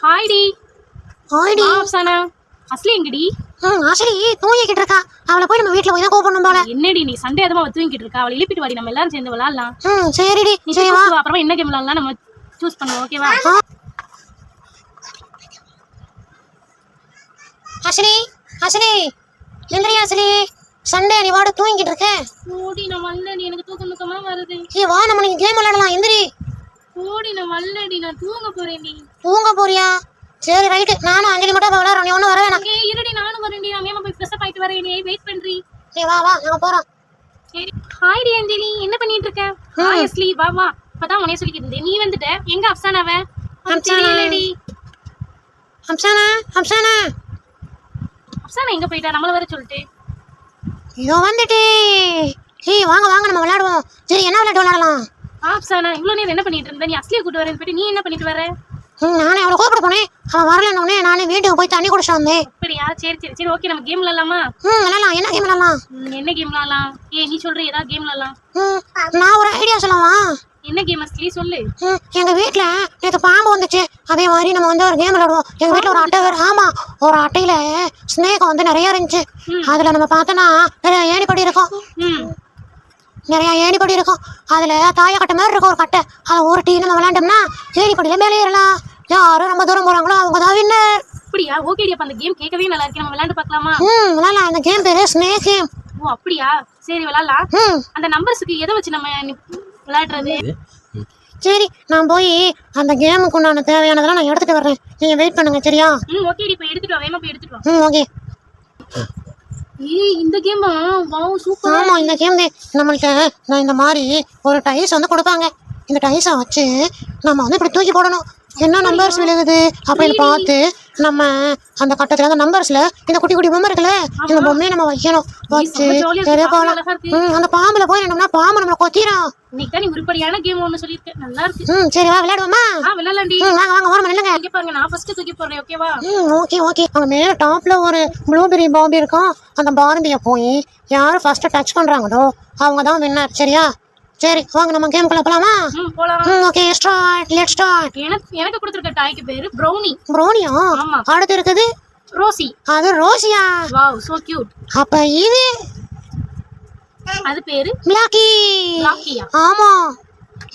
Hi டி. Hi டி. அப்சானா அஸ்லி எங்கடி? அஸ்லி தூங்கிக்கிட்டு இருக்கா. அவளை போய் நம்ம வீட்ல போய் தான் கூப்பிடணும் போல. என்னடி நீ சண்டே அதுமா தூங்கிக்கிட்டு இருக்கா? அவளை எழுப்பிட்டு வாடி, நம்ம எல்லாரும் சேர்ந்து விளையாடலாம். சரிடி. சரி வா. அப்புறமா என்ன கேம் விளையாடலாம் நம்ம சூஸ் பண்ணுவோம். ஓகேவா? அஸ்லி அஸ்லி எந்திரி அஸ்லி. சண்டே நீ வாட தூங்கிக்கிட்டு இருக்க. ஓடி நான் வல்லடி, எனக்கு தூக்கமா வருது. வா நம்ம நீங்க கேம் விளையாடலாம். எந்திரி. ஓடி நான் வல்லடி, நான் தூங்க போறேன்டி. தூங்க போறியா? சரி ரைட். நானும் அஞ்சலி மட்டும் விளையாடுறோம். நீ ஒன்னும் வர வேணாம். ஏய் இருடி, நானும் வரேன்டி. நான் மேமா போய் ஃப்ரெஷ் அப் ஆயிட்டு வரேன். நீ வெயிட் பண்றீ. வா வா நாங்க போறோம். சரி. ஹாய் டி அஞ்சலி, என்ன பண்ணிட்டு இருக்க? ஹாய் அஸ்லி, வா வா. இப்பதான் உன்னைய சொல்லிட்டு இருந்தேன். நீ வந்துட்ட. எங்க அப்சானாவ? தெரியலடி. அப்சானா அப்சானா அப்சானா எங்க போயிட்டா? நம்மள வர சொல்லிட்டு. இதோ வந்துட்டே. வாங்க வாங்க நம்ம விளையாடுவோம். சரி என்ன விளையாட்டு விளையாடலாம்? அப்சானா இவ்வளவு நேரம் என்ன பண்ணிட்டு இருந்த? நீ அஸ்லியை கூட்டு வரேன்னு போயிட்டு நீ என்ன பண்ணிட்டு வர? நானே அவளை கூப்பிட போனேன். அவன் வரலன்னு நானே வீட்டுக்கு போய் தண்ணி குடிச்சு வந்தேன். அப்படியா? சரி சரி சரி ஓகே, நம்ம கேம் விளையாடலாமா? விளையாடலாம். என்ன கேம் விளையாடலாம்? என்ன கேம் விளையாடலாம்? நீ சொல்ற ஏதாவது கேம் விளையாடலாம். நான் ஒரு ஐடியா சொல்லவா? என்ன கேம் அஸ்லி சொல்லு. எங்க வீட்டுல நேற்று பாம்பு வந்துச்சு. அதே மாதிரி நம்ம வந்து ஒரு கேம் விளையாடுவோம். எங்க வீட்டுல ஒரு அட்டை ஆமா, ஒரு அட்டையில ஸ்னேக் வந்து நிறைய இருந்துச்சு. அதுல நம்ம பார்த்தோன்னா நிறைய ஏணிப்படி இருக்கும். நிறைய ஏணிப்படி இருக்கும். அதுல தாயக்கட்டை மாதிரி இருக்கும் ஒரு கட்டை. அதை ஒரு டீ நம்ம விளையாண்டோம்னா ஏணிப்படியில மேலே ஏறலாம். யாரும் ரொம்ப தூரம் போறாங்களோ அவங்க தான் வின்னர். அப்படியா? ஓகேடி. அப்ப அந்த கேம் கேட்கவே நல்லா இருக்கு. நம்ம விளையாண்டு பார்க்கலாமா? விளையாடலாம். அந்த கேம் பேரு ஸ்னேக் கேம். ஓ அப்படியா? சரி விளையாடலாம். அந்த நம்பர்ஸ்க்கு எதை வச்சு நம்ம விளையாடுறது? சரி நான் போய் அந்த கேமுக்கு உண்டான தேவையானதெல்லாம் நான் எடுத்துட்டு வர்றேன். நீங்க வெயிட் பண்ணுங்க சரியா? ஓகேடி. போய் எடுத்துட்டு வா. வேகமா போய் எடுத்துட்டு வா. ஓகே. இந்த கேமா? Wow super. ஆமா இந்த கேம் நம்மள்ட்ட நான் இந்த மாதிரி ஒரு டைஸ் வந்து கொடுப்பாங்க. இந்த டைஸை வச்சு நம்ம வந்து இப்படி தூக்கி போடணும். என்ன நம்பர்ஸ் விழுகுது அப்படின்னு பார்த்து நம்ம அந்த கட்டத்துல அந்த நம்பர்ஸ்ல இந்த குட்டி குட்டி பொம்மை இருக்குல்ல, இந்த பொம்மையை நம்ம வைக்கணும். வச்சு நிறைய போகலாம். அந்த பாம்புல போய் என்னோம்னா பாம்பு நம்மளை கொத்திரும். இன்னைக்கு நீ உருப்படியான கேம் ஒன்னு சொல்லிருக்க. நல்லா இருக்கு. சரி வா விளையாடுவோமா? விளையாடலாம்டி. வாங்க வாங்க ஓரமா நில்லுங்க. இங்க பாருங்க, நான் ஃபர்ஸ்ட் தூக்கி போடுறேன். ஓகேவா? Okay okay. அங்க மேல டாப்ல ஒரு ப்ளூபெர்ரி பார்பி இருக்கும். அந்த பார்பியை போய் யாரு ஃபர்ஸ்ட் டச் பண்றாங்களோ அவங்க தான் வின்னர். சரியா? சரி வாங்க நம்ம கேம்க்குள்ள போலாமா? போலாம். Okay start. Let's start. எனக்கு கொடுத்திருக்க டாய்க்கு பேரு ப்ரௌனி. ப்ரௌனியா? ஆமா. அடுத்து இருக்குது ரோசி. அது ரோசியா? Wow so cute. அப்ப இது அது பேரு பிளாக்கி. பிளாக்கியா? ஆமா.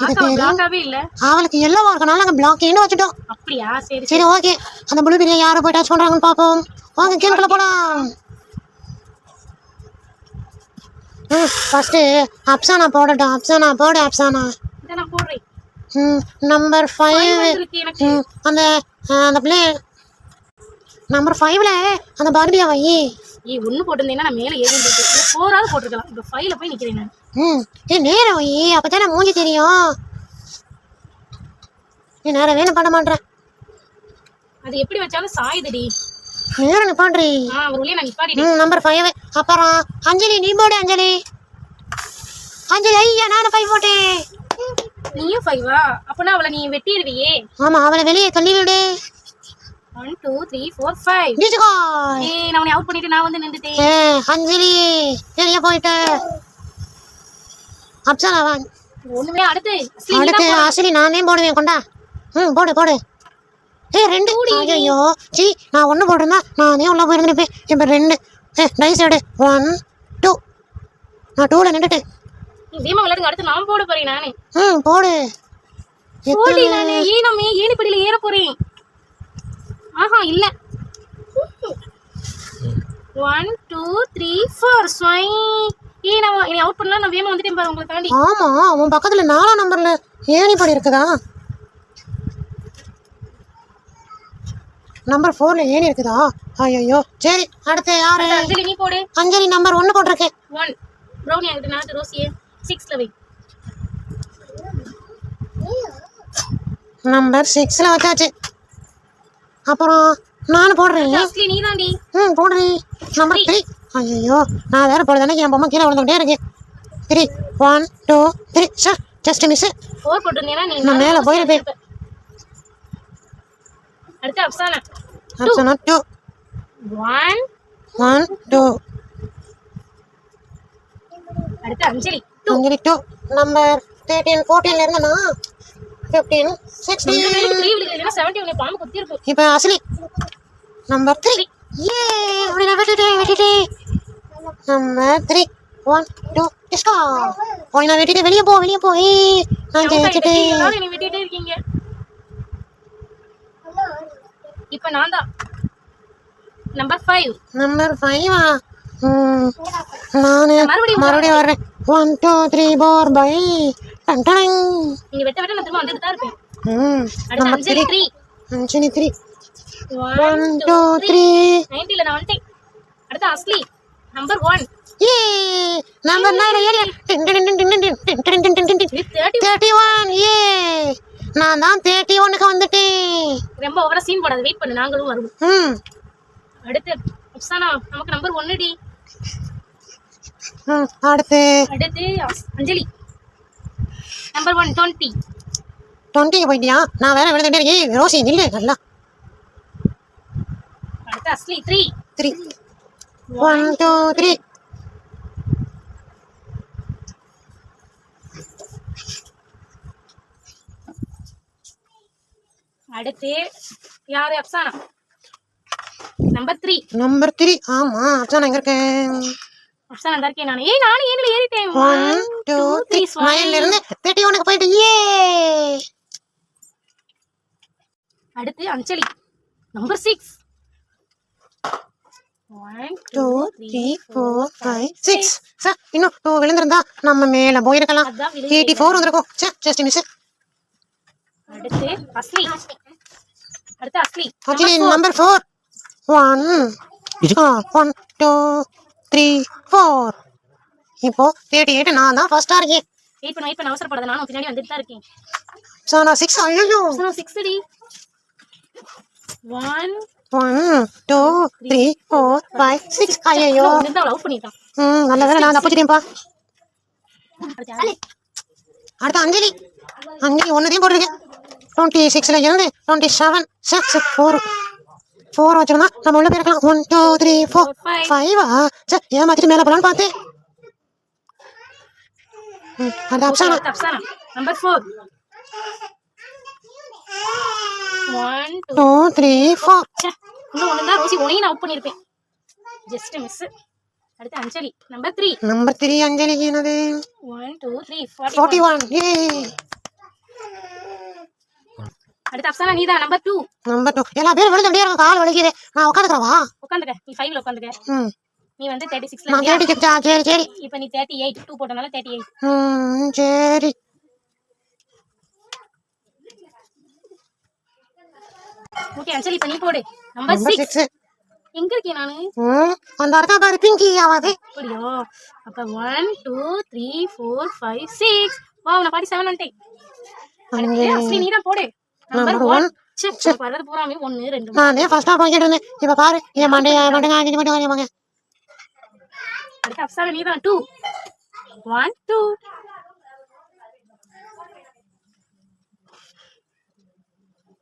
இது பேரு பிளாக்காவே இல்ல. அவளுக்கு எல்லோவா இருக்கனால நாங்க பிளாக்கின்னு வச்சிட்டோம். அப்படியா? சரி சரி ஓகே. அந்த ப்ளூபெர்ரியை யாரு போய் டச் பண்றாங்கன்னு பாப்போம். வாங்க கேம்க்குள்ள போலாம். ஃபர்ஸ்ட் அப்சானா போடட்டும். அப்சானா போடு. அப்சானா இத நான் போடுறேன். நம்பர் 5. அந்த அந்த பிளே நம்பர் 5ல அந்த பார்பியா வை. ஒன்னு போட்டிருந்தேன்னா நான் மேல ஏறி இருந்துட்டு 4ஆவது போட்டுக்கலாம். இப்ப 5ல போய் நிக்கிறேன் நான். நேரம் வை. அப்பதானே மூஞ்சி தெரியும். நீ நேரம் வேணும் பண்ண மாட்டேன். அது எப்படி வச்சாலும் சாயுதுடி. நேரம் நிப்பாட்றி. ஒரு வழியா நான் நிப்பாட்டிட்டேன். நம்பர் 5. அப்புறம் அஞ்சலி நீ போடு. அஞ்சலி ஐயா நானும் 5 போட்டேன். நீயும் 5வா? அப்பனா அவளை நீ வெட்டிடுவியே. ஆமா அவளை வெளியே தள்ளி விடு. 1 2 3 4 5. நான் உன்னை அவுட் பண்ணிட்டு நான் வந்து நின்னுட்டேன். அஞ்சலி வெளிய போயிட்ட. அப்சானா வா. ஒண்ணுமே அடுத்து அஸ்லி நானே போடுவேன். கொண்டா. போடு போடு. 2. ஐயோ சீ நான் 1 போட்டிருந்தா நானே உள்ள போயிருந்துருப்பேன். இப்போ 2. டைஸ் எடு. 1 2. நான் 2ல நின்றுட்டேன். இதேமா விளையாடுங்க. அடுத்து நான் போட போறேன் நானே. போடு. போடி நானே. நம்ம ஏணிப்படியில ஏற போறேன். ஆஹா இல்ல. 1 2 3 4 ஸ்வை. நான் இனி அவுட் பண்ணலாம். நான் வேமா வந்துட்டேன் பாரு உங்களை தாண்டி. ஆமா உன் பக்கத்துல 4ஆம் நம்பர்ல ஏணிப்படி இருக்குதா? நம்பர் 4ல ஏணி இருக்குதா? ஐயோ சரி அடுத்து யாரு? அஞ்சலி நீ போடு. அஞ்சலி நம்பர் 1 போட்டிருக்கேன். 1. ப்ரௌனி ஆகிட்டு நான் ரோசியே 6ல வை. நம்பர் 6ல வச்சாச்சு. அப்புறம் நான் போடுறேன். அஸ்லி நீ தாண்டி. போடுறேன். நம்பர் 3. ஐயோ நான் வேற போடுறேன். என் பொம்மை கீழே விழுந்துட்டே இருக்கு. 3 1 2 3 சார் ஜஸ்ட் மிஸ். 4 போட்டுருந்தேனா நீ நான் மேலே போயிருப்பேன். அடுத்து அப்சானா 2 1 1 2. அடுத்து அஞ்சலி 2. நம்பர் 13 14ல இருந்தனா 15 16 த்ரீ விழுகலைன்னா 70 உன்னை பாம்பு குத்தி இருக்கும். இப்போ அஸ்லி நம்பர் 3 ஏ உடனே விட்டுட்டே நம்பர் 3 1 2 டிஸ்கோ போய் நான் விட்டுட்டு வெளியே போ ஏய் நான் ஜெயிச்சிட்டேன். எல்லாரும் என்னை விட்டுட்டே இருக்கீங்க. இப்போ நான் தான் நம்பர் 5. நம்பர் 5 நானு மறுபடியும் வர்றேன். 1 2 3 4 பை டண்டங். நீங்க வெட்ட நான் திரும்ப வந்துட்டு தான் இருப்பேன். நம்பர் அஞ்சலி 3. அஞ்சலி 3 1 2 3 90ல நான் வந்துட்டேன். அடுத்து அஸ்லி நம்பர் 1. ஏ நம்பர் 9 ஏரியா 31 ஏ நான் தான் 31க்கு வந்துட்டேன். ரொம்ப ஓவரா சீன் போடாத, வெயிட் பண்ணு, நாங்களும் வருவோம். அடுத்து அப்சானா நமக்கு நம்பர் 1 டி. அடுத்து அஞ்சலி நம்பர் 1 20க்கு போயிட்டியா? நான் வேற விழுந்துட்டே இருக்கேன். ரோசி நில்லு நல்லா. அடுத்து அஸ்லி 3 1 2 3 அடுத்து யாரு? அப்சானா நம்பர் 3. ஆமா அப்சானா எங்க இருக்கேன்? அப்சானா தான் இருக்கேன் நான். ஏய் நானும் ஏனில ஏறிட்டேன். 1 2 3 9ல இருந்து 31க்கு போயிட்டு ஏ. அடுத்து அஞ்சலி நம்பர் 6. 1 2 3 4 5 6 சார் இன்னும் 2 விழுந்திருந்தா நம்ம மேல போயிருக்கலாம். 84 வந்திருக்கும். Just miss. அடுத்து அஸ்லி அஞ்சலி நம்பர் 4 1 1 2 3 4 இப்போ 38 நான் தான் ஃபர்ஸ்டா இருக்கேன். வெயிட் பண்ண அவசரப்படாத, நானும் பின்னாடி வந்துட்டு தான் இருக்கேன். சானா 6 ஐயோ அப்சானா 6 டி. 1 1 2 3 4 5 6 ஐயோ வந்து லவ் பண்ணிட்டான். நல்ல வேளை நான் தப்பிச்சிட்டேன்ப்பா. அடுத்து அஞ்சலி ஒன்னுதையும் போட்டிருக்கேன். 26ல இருந்து 27 6 4 வச்சிருந்தா நம்ம உள்ள போயிருக்கலாம். 1 2 3 4 5 சார் ஏமாத்திட்டு மேல போலான்னு பார்த்தேன். அடுத்து அப்சானா நம்பர் 4. 1 2 3 4 இன்னும் ஒண்ணுதான் ரோசி, உனையும் நான் அவுட் பண்ணிருப்பேன். Just miss. அடுத்து அஞ்சலி நம்பர் 3. அஞ்சலிக்கு என்னது? 1 2 3 41 ஏ. அடுத்து அப்சானா நீதான் நம்பர் 2. எல்லா பேரும் விழுந்து அப்படியே கால் வலிக்குது. நான் உட்காந்துக்கிறவா? உட்காந்துக்க. நீ 5ல உட்காந்துக்க. நீ வந்து 36ல நான் 36 சரி. இப்போ நீ 38 2 போட்டனால 38. சரி. ஓகே அஞ்சலி இப்ப நீ போடு. நம்பர் 6. எங்க இருக்கேன் நானு? அந்த அர்த்தா பாரு பிங்கி ஆவாதே. அப்படியோ? அப்ப 1 2 3 4 5 6. வாவ் நான் 47 வந்துட்டேன். அஸ்லி நீ தான் போடு. நம்பர் 1. செக் வரது பூராமே 1 2. நானே ஃபர்ஸ்டா போயிட்டு இருந்தேன். இப்ப பாரு என் மண்டைய ஆகிட்டு வாங்க. அடுத்து அப்சானா நீ தான் 2. 1 2.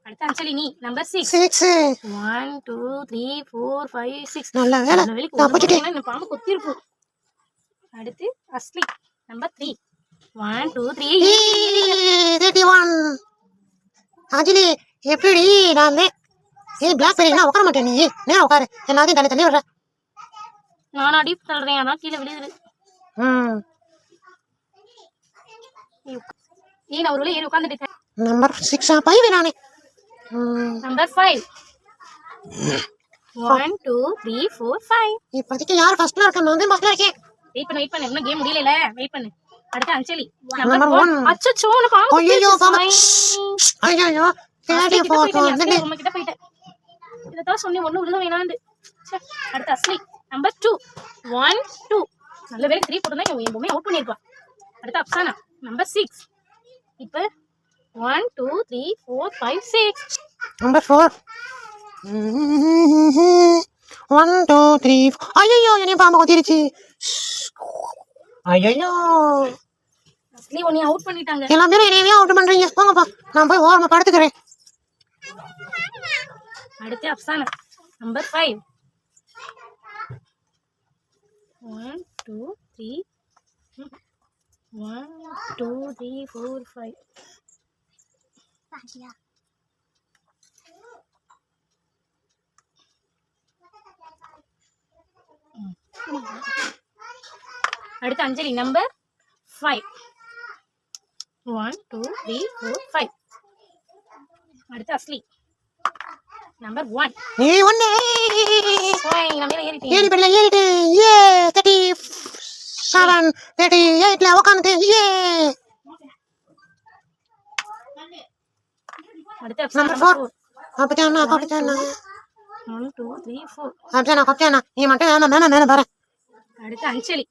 அடுத்து அஞ்சலி நீ நம்பர் 6. 1 2 3 4 5 6. நல்ல வேளை நான் போயிட்டேன். இந்த பாம்பு கொத்தி இருக்கும். அடுத்து அஸ்லி நம்பர் 3. 1 2 3 31 அஞ்சலி எப்படி நான் பிளாக் பெரியனா உட்கார மாட்டேன். நீ நேரம் உட்காரு. எல்லாத்தையும் தள்ளி விடுற. நான் அடி தள்ளுறேன், அதான் கீழே விழுது. நீ நான் ஒரு ஏறி உட்காந்துட்டு. நம்பர் 6 5 நானே. நம்பர் 5. 1 2 3 4 5. இப்போதைக்கு யார் ஃபர்ஸ்ட்ல இருக்கா? நான் தான் ஃபர்ஸ்ட்ல இருக்கேன். வெயிட் பண்ணு இன்னும் கேம் முடியல. வெயிட் பண்ணு. அடுத்து அஞ்சலி நம்பர் 1. அச்சச்சோ நான் பாம்பு. ஐயோ பாம்பு. ஐயோ தேடி போறோம். நம்ம கிட்ட போய்ட்ட. இத தான் சொன்னே ஒண்ணு விழுக வேணாம்னு. அடுத்து அஸ்லி நம்பர் 2. 1 2. நல்ல வேளை 3 போட்டா என் பொம்மை அவுட் பண்ணிருப்பா. அடுத்து அப்சானா நம்பர் 6. இப்போ 1 2 3 4 5 6. நம்பர் 4. 1 2 3 ஐயோ என்ன பாம்பு கொத்திருச்சு. ஐயோ அஸ்லி உன்னை அவுட் பண்ணிட்டாங்க. எல்லா பேரும் என்னையவே அவுட் பண்றீங்க. போங்கப்பா நான் போய் ஓரமா படுத்துக்கிறேன். அடுத்து அப்சானா நம்பர் 5. 1 2 3 1 2 3 4 5. அடுத்து அஞ்சலி நம்பர் 5. 1 2 3 4 5. அடுத்து அஸ்லி நம்பர் 1. நீ ஒண்ணே நான் மேல ஏறிட்டேன். ஏறி பண்ணல ஏறிட்டு ஏ 37 38ல உட்காந்துட்டு ஏ அடுத்து அப்சனா நம்பர் நம்பர் 4 அப்பச்சானா 1 2 3 4. அப்பச்சானா நீ மட்டும் மேல பாரு. அடுத்து அஞ்சலி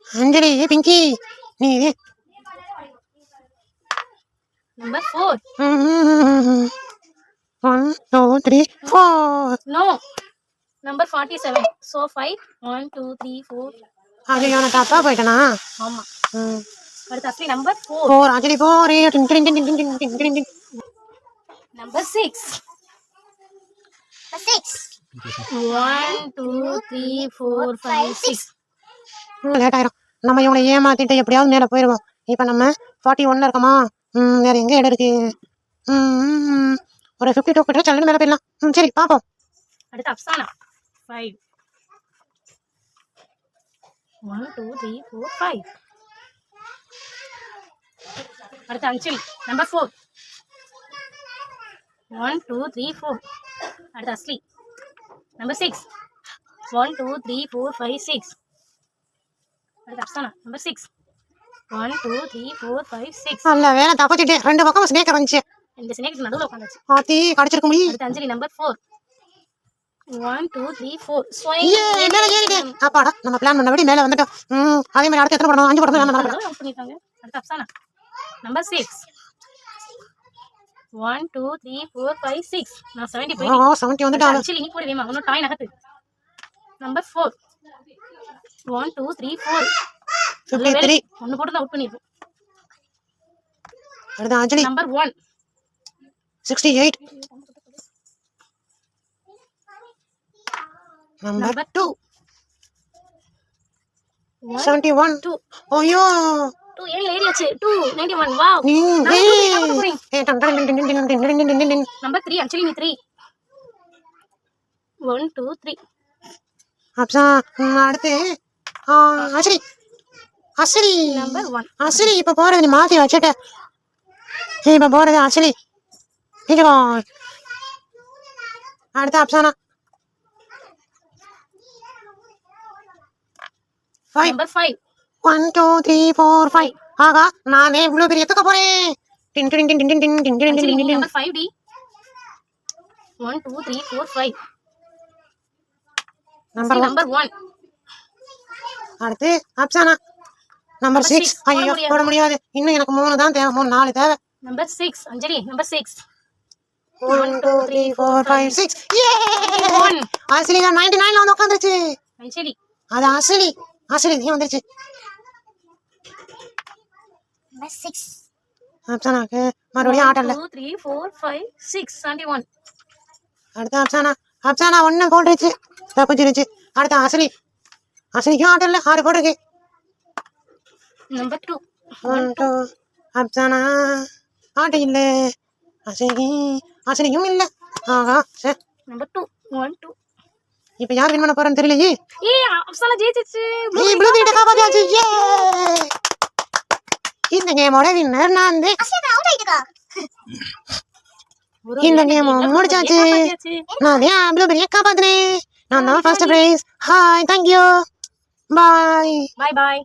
அஞ்சலி பிங்கி நீ நம்பர் 4. 1 2 3 4 no number 47. So 5 1 2 3 4. அது நான் தப்பா போயிட்டேனா? ஆமா. அடுத்து அஸ்லி நம்பர் 4. 4 அஞ்சலி 4 நம்பர் 6. 1 2 3 4 5 6. லேட் ஆயிரும். நம்ம இவங்களை ஏமாத்திட்டு எப்படியாவது மேல போயிருவோம். இப்ப நம்ம 41ல இருக்கோமா? வேற எங்க இடம் இருக்கு? ஒரு 52 கிட்ட சல்லுன்னு மேல போயிடலாம். சரி பாப்போம். அடுத்து அப்சானா 5 1 2 3 4 5. அடுத்து அஞ்சலி நம்பர் 4 1 2 3 4. அடுத்து அஸ்லி நம்பர் 6 1 2 3 4 5 6. அடுத்து அப்சானா நம்பர் 6 1 2 3 4 5 6. நல்ல வேலை தப்பிச்சுட்டு 2 பக்கம் ஸ்னேக் இருந்துச்சு. இந்த ஸ்னேக் நடுவுல உட்கார்ந்துச்சு. ஆத்தி கடிச்சிருக்க முடியும். அடுத்து அஞ்சலி நம்பர் 4 1 2 3 4. மேல ஏறிட்டேன். அப்பாடா நம்ம பிளான் பண்ணபடி மேல வந்துட்டோம். அதே மாதிரி அடுத்து எத்தனை படம் 5 படம் வேணும் நடக்கும். பண்ணிட்டாங்க. அடுத்து அப்சானா நம்பர் 6 1 2 3 4 5 6. நான் 70 போயிட்டேன். 70 வந்துட்டாங்க. அஞ்சலி நீ போடுவேமா இன்னும் டாய் நகத்து. நம்பர் 4 1 2 3 4. 53 ஒன்னு போட்டு தான் அவுட் பண்ணிருப்போம். அடுத்து அஞ்சலி நம்பர் 1 68 நம்பர் நம்பர் 2 71 2 ஐயோ 2 ஏறியாச்சு. 2 91. வாவ். நீ நம்பர் 3 அஞ்சலி நீ 3 1 2 3. அப்பா அடுத்து அஸ்லி அஸ்லி நம்பர் 1 அஸ்லி இப்ப போறது நீ மாத்தி வச்சுட்ட. இப்ப போறது அஸ்லி. அடுத்து அப்சானா 5 நம்பர் 5 1 2 3 4 5. ஆகா நானே இவ்வளவு பெரிய எத்துக்க போறேன். டின் டின் டின் டின் டின் டின் டின் அஞ்சலி டின் டின். நம்பர் 5 டி 1 2 3 4 5. நம்பர் 1 நம்பர் 1 அடுத்து அப்சானா நம்பர் 6. ஐயோ போட முடியாது. இன்னும் எனக்கு 3 தான் தேவை. 3 4 தேவை. நம்பர் 6 அஞ்சலி நம்பர் 6 1 2 3 4 5 6. ஏ 1 அஸ்லி 99ல வந்து உட்கார்ந்துருச்சு. அஞ்சலி அது அஸ்லி நீ வந்துருச்சு. நம்பர் 6 அப்சானாக்கு மறுபடியும் ஆட்டம் இல்ல. 2 3 4 5 6 71. அடுத்து அப்சானா 1 போட்டுருச்சு தப்பிச்சிருச்சு. அடுத்து அஸ்லிக்கும் ஆட்டம் இல்ல. 6 போட்டுருக்கு. நம்பர் 2 1 2 அப்சானா ஆட்டம் இல்ல. அஸ்லிக்கும் இல்ல. ஆகா சரி நம்பர் 2 1 2. இப்ப யார் வின் பண்ண போறேன்னு தெரியலையே. அப்சனா ஜெயிச்சிச்சு. நீ ப்ளூ பீட்ட காப்பாத்தியாச்சு. ஏ இந்த கேமோட வின்னர் நான் தான். இந்த கேம் முடிச்சாச்சு. நான் தான் ப்ளூ பீட்ட காப்பாத்தினேன். நான் தான் first prize. Hi thank you. Bye bye by.